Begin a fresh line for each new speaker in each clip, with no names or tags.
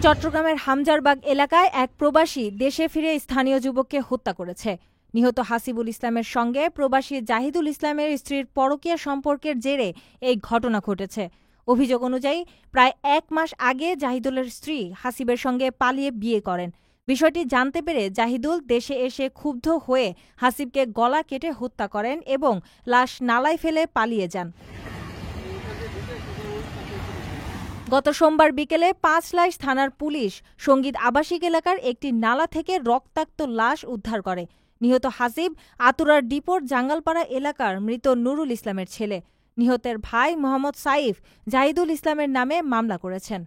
চট্টগ্রামের হামজারবাগ এলাকায় এক প্রবাসী দেশে ফিরে স্থানীয় যুবককে হত্যা করেছে। নিহত হাসিবুল ইসলামের সঙ্গে প্রবাসী জাহিদুল ইসলামের স্ত্রীর পরকীয়া সম্পর্কের জেরে এই ঘটনা ঘটেছে। অভিযোগ অনুযায়ী প্রায় ১ মাস আগে জাহিদুলের স্ত্রী হাসিবের সঙ্গে পালিয়ে বিয়ে করেন। বিষয়টি জানতে পেরে জাহিদুল দেশে এসে ক্ষুব্ধ হয়ে হাসিবকে গলা কেটে হত্যা করেন এবং লাশ নালায় ফেলে পালিয়ে যান। গত সোমবার বিকেলে পাঁচলাইশ থানার পুলিশ সঙ্গীত আবাসিক এলাকার একটি নালা থেকে রক্তাক্ত লাশ উদ্ধার করে। নিহত হাসিব আতুরার ডিপোর জাঙ্গালপাড়া এলাকার মৃত নুরুল ইসলামের ছেলে। নিহতের ভাই মোহাম্মদ সাইফ জাহিদুল ইসলামের নামে মামলা করেছেন।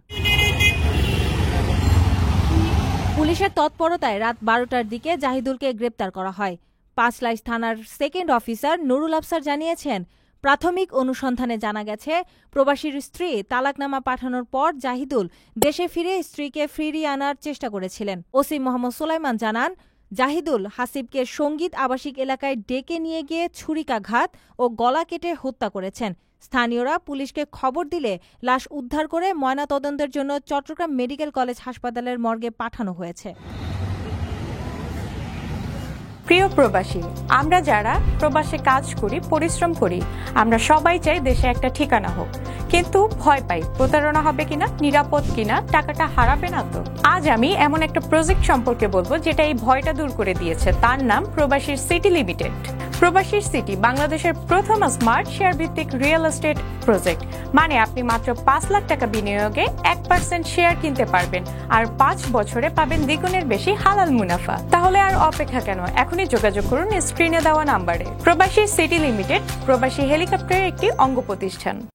পুলিশের তৎপরতায় রাত ১২টার দিকে জাহিদুলকে গ্রেপ্তার করা হয়। পাঁচলাইশ থানার সেকেন্ড অফিসার নুরুল আফসার জানিয়েছেন, প্রাথমিক অনুসন্ধানে জানা গেছে প্রবাসীর স্ত্রী তালাকনামা পাঠানোর পর জাহিদুল দেশে ফিরে স্ত্রীকে ফিরিয়ে আনার চেষ্টা করেছিলেন। ওসি মোহাম্মদ সুলাইমান জানান, জাহিদুল হাসিবকে সঙ্গীত আবাসিক এলাকায় ডেকে নিয়ে গিয়ে ছুরিকাঘাত ও গলা কেটে হত্যা করেছেন। স্থানীয়রা পুলিশকে খবর দিলে লাশ উদ্ধার করে ময়নাতদন্তের জন্য চট্টগ্রাম মেডিকেল কলেজ হাসপাতালের মর্গে পাঠানো হয়েছে।
প্রিয় প্রবাসী, আমরা যারা প্রবাসে কাজ করি, পরিশ্রম করি, আমরা সবাই চাই দেশে একটা ঠিকানা হোক, কিন্তু ভয় পাই প্রতারণা হবে কিনা, নিরাপদ কিনা, টাকাটা হারাবে না তো। আজ আমি এমন একটা প্রজেক্ট সম্পর্কে বলবো যেটা এই ভয়টা দূর করে দিয়েছে। তার নাম প্রবাসীর সিটি লিমিটেড। প্রবাসীর সিটি বাংলাদেশের প্রথম স্মার্ট শেয়ার ভিত্তিক রিয়েল এস্টেট প্রজেক্ট। মানে আপনি মাত্র ৫ লাখ টাকা বিনিয়োগে ১% শেয়ার কিনতে পারবেন আর ৫ বছরে পাবেন দ্বিগুণের বেশি হালাল মুনাফা। তাহলে আর অপেক্ষা কেন? এখনই যোগাযোগ করুন স্ক্রিনে দেওয়া নাম্বারে। প্রবাসী সিটি লিমিটেড প্রবাসী হেলিকপ্টারের একটি অঙ্গ প্রতিষ্ঠান।